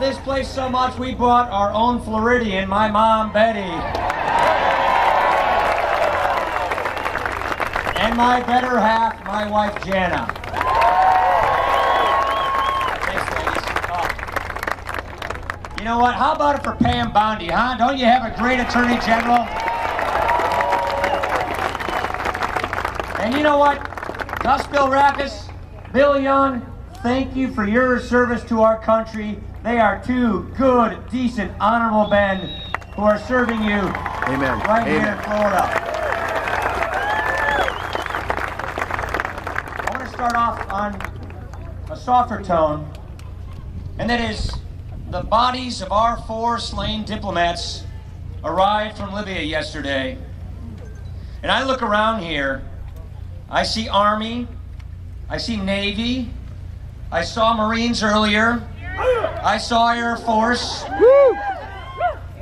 this place so much, we brought our own Floridian, my mom, Betty. And my better half, my wife, Jana. Thanks, ladies. You know what? How about it for Pam Bondi, huh? Don't you have a great Attorney General? And you know what? Gus Bilrakis, Bill Young, thank you for your service to our country. They are two good, decent, honorable men who are serving you. Amen. Right here in Florida. I want to start off on a softer tone, and that is the bodies of our 4 slain diplomats arrived from Libya yesterday. And I look around here, I see Army, I see Navy, I saw Marines earlier, I saw Air Force.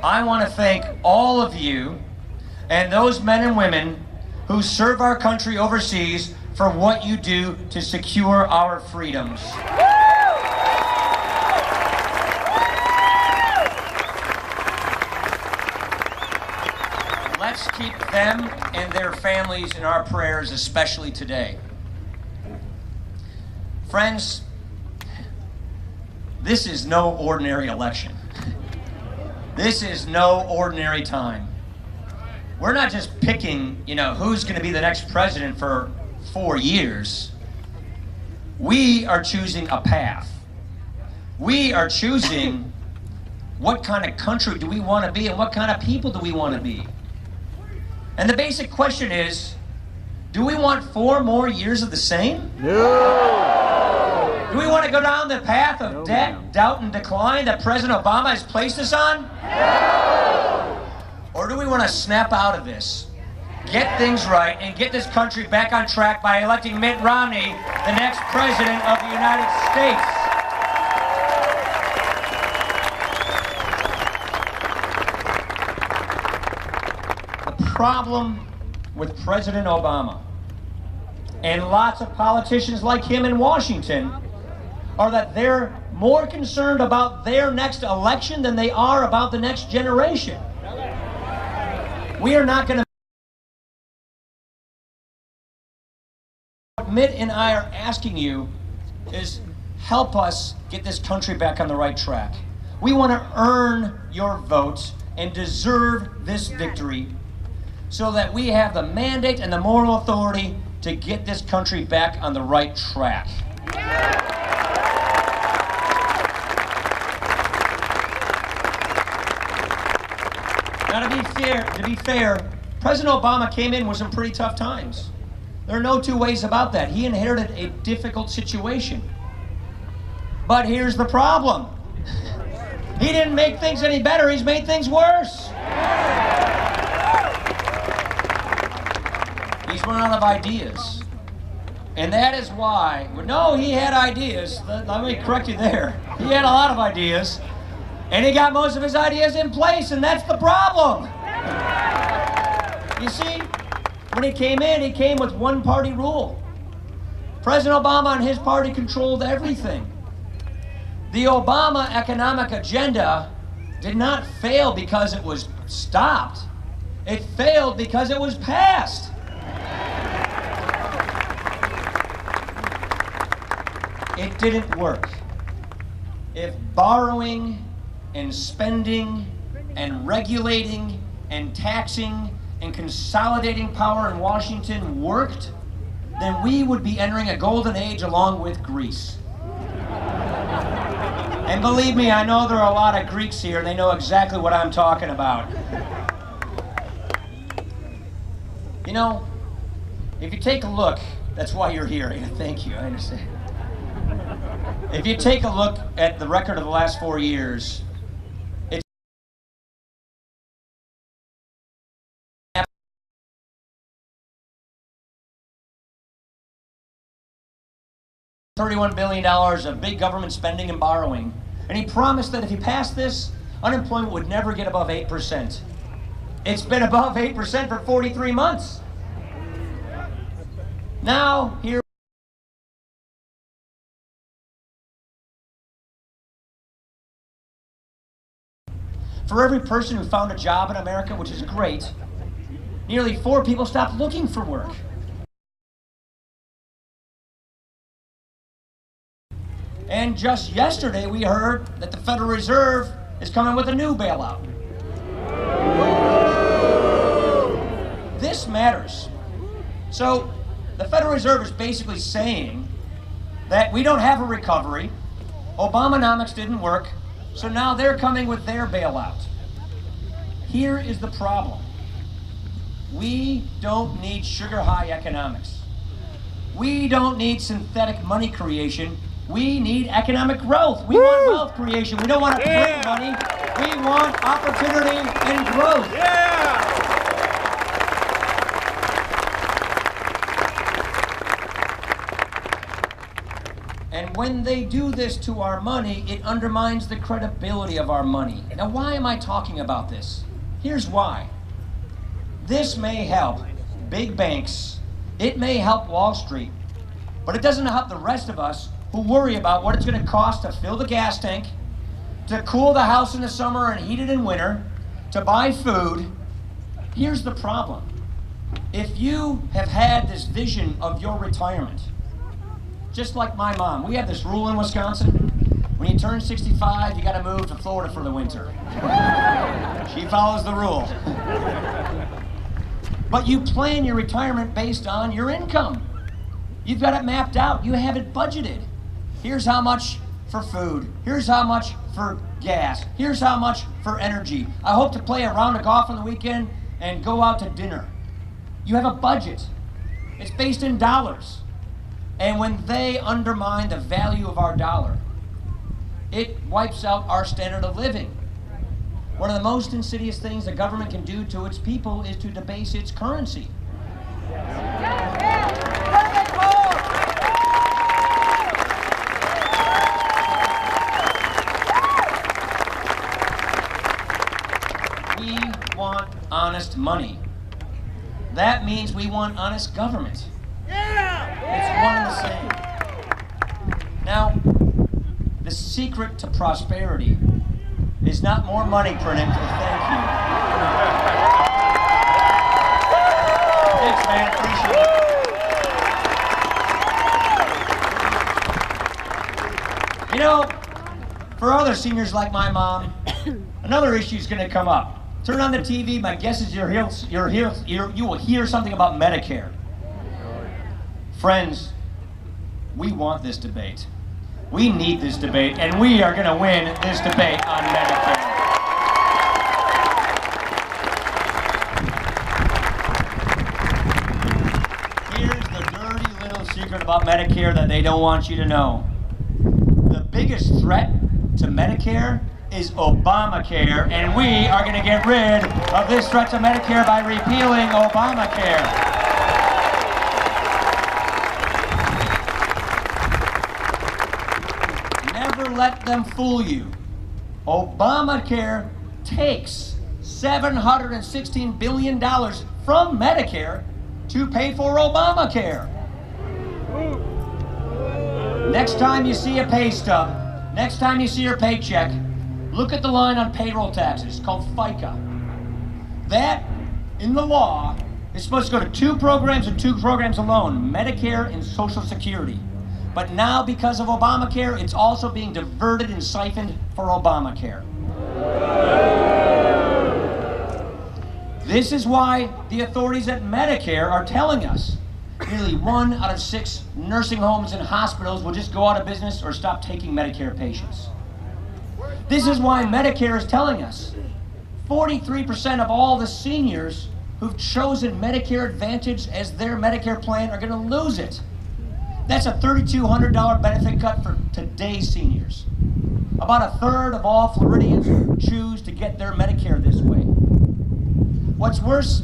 I want to thank all of you and those men and women who serve our country overseas for what you do to secure our freedoms. Let's keep them and their families in our prayers, especially today. Friends, this is no ordinary election. This is no ordinary time. We're not just picking, who's going to be the next president for 4 years. We are choosing a path. We are choosing what kind of country do we want to be and what kind of people do we want to be. And the basic question is, do we want 4 more years of the same? No. Do we want to go down the path of debt, doubt, and decline that President Obama has placed us on? No. Or do we want to snap out of this, get things right, and get this country back on track by electing Mitt Romney the next president of the United States? Problem with President Obama and lots of politicians like him in Washington are that they're more concerned about their next election than they are about the next generation. We are not going to. What Mitt and I are asking you is help us get this country back on the right track. We want to earn your votes and deserve this victory, so that we have the mandate and the moral authority to get this country back on the right track. Now, to be fair, President Obama came in with some pretty tough times. There are no 2 ways about that. He inherited a difficult situation. But here's the problem. He didn't make things any better, he's made things worse. He's run out of ideas. And that is why, no, he had ideas. Let me correct you there. He had a lot of ideas. And he got most of his ideas in place, and that's the problem. You see, when he came in, he came with one-party rule. President Obama and his party controlled everything. The Obama economic agenda did not fail because it was stopped. It failed because it was passed. It didn't work. If borrowing and spending and regulating and taxing and consolidating power in Washington worked, then we would be entering a golden age along with Greece. And believe me, I know there are a lot of Greeks here, and they know exactly what I'm talking about. If you take a look, that's why you're here. Thank you, I understand. If you take a look at the record of the last 4 years, it's $31 billion of big government spending and borrowing. And he promised that if he passed this, unemployment would never get above 8%. It's been above 8% for 43 months. Now, here For every person who found a job in America, which is great, nearly 4 people stopped looking for work. And just yesterday, we heard that the Federal Reserve is coming with a new bailout. This matters. So, the Federal Reserve is basically saying that we don't have a recovery, Obamanomics didn't work, so now they're coming with their bailout. Here is the problem. We don't need sugar-high economics. We don't need synthetic money creation. We need economic growth. We want wealth creation. We don't want to print money. We want opportunity and growth. And when they do this to our money, it undermines the credibility of our money. Now, why am I talking about this? Here's why. This may help big banks. It may help Wall Street. But it doesn't help the rest of us who worry about what it's going to cost to fill the gas tank, to cool the house in the summer and heat it in winter, to buy food. Here's the problem. If you have had this vision of your retirement, just like my mom, we have this rule in Wisconsin. When you turn 65, you got to move to Florida for the winter. She follows the rule. But you plan your retirement based on your income. You've got it mapped out. You have it budgeted. Here's how much for food. Here's how much for gas. Here's how much for energy. I hope to play a round of golf on the weekend and go out to dinner. You have a budget. It's based in dollars. And when they undermine the value of our dollar, it wipes out our standard of living. One of the most insidious things the government can do to its people is to debase its currency. We want honest money. That means we want honest government. It's one and the same. Now, the secret to prosperity is not more money printing. Thank you. Thanks, man. Appreciate it. You know, for other seniors like my mom, another issue is going to come up. Turn on the TV. My guess is you will hear something about Medicare. Friends, we want this debate. We need this debate, and we are going to win this debate on Medicare. Here's the dirty little secret about Medicare that they don't want you to know. The biggest threat to Medicare is Obamacare, and we are going to get rid of this threat to Medicare by repealing Obamacare. Let them fool you. Obamacare takes $716 billion from Medicare to pay for Obamacare. Next time you see a pay stub, next time you see your paycheck, look at the line on payroll taxes called FICA. That, in the law, is supposed to go to 2 programs and 2 programs alone, Medicare and Social Security. But now, because of Obamacare, it's also being diverted and siphoned for Obamacare. This is why the authorities at Medicare are telling us nearly 1 out of 6 nursing homes and hospitals will just go out of business or stop taking Medicare patients. This is why Medicare is telling us 43% of all the seniors who've chosen Medicare Advantage as their Medicare plan are going to lose it. That's a $3,200 benefit cut for today's seniors. About a third of all Floridians choose to get their Medicare this way. What's worse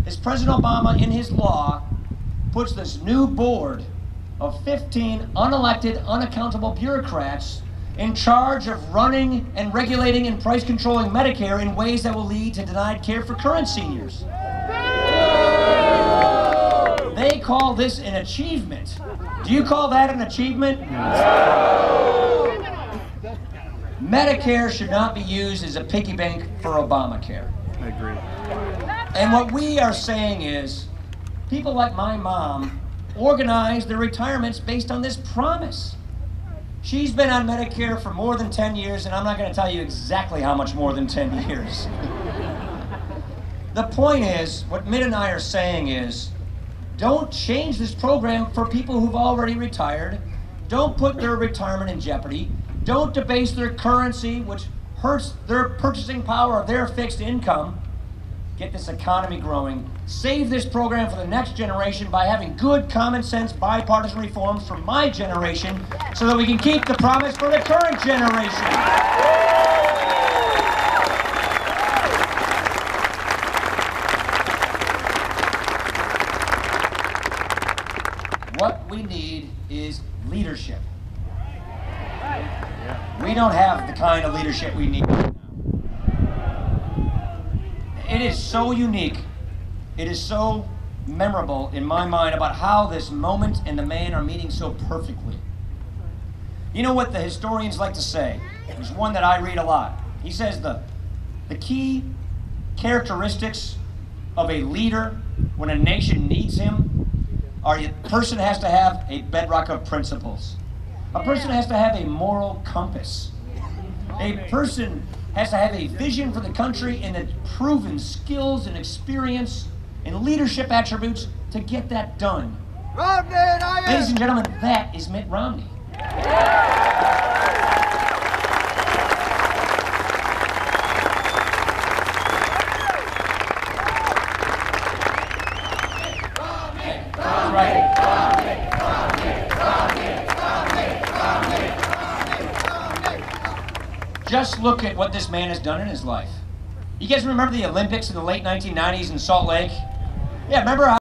is President Obama, in his law, puts this new board of 15 unelected, unaccountable bureaucrats in charge of running and regulating and price controlling Medicare in ways that will lead to denied care for current seniors. They call this an achievement. Do you call that an achievement? Medicare should not be used as a piggy bank for Obamacare. I agree. And what we are saying is, people like my mom organize their retirements based on this promise. She's been on Medicare for more than 10 years, and I'm not going to tell you exactly how much more than 10 years. The point is, what Mitt and I are saying is, don't change this program for people who've already retired. Don't put their retirement in jeopardy. Don't debase their currency, which hurts their purchasing power of their fixed income. Get this economy growing. Save this program for the next generation by having good, common sense, bipartisan reforms for my generation so that we can keep the promise for the current generation. What we need is leadership. We don't have the kind of leadership we need. It is so unique. It is so memorable in my mind about how this moment and the man are meeting so perfectly. You know what the historians like to say? There's one that I read a lot. He says the key characteristics of a leader when a nation needs him are a person has to have a bedrock of principles. A person has to have a moral compass. A person has to have a vision for the country and the proven skills and experience and leadership attributes to get that done. Ladies and gentlemen, that is Mitt Romney. Right. Just look at what this man has done in his life. You guys remember the Olympics in the late 1990s in Salt Lake? Yeah, remember how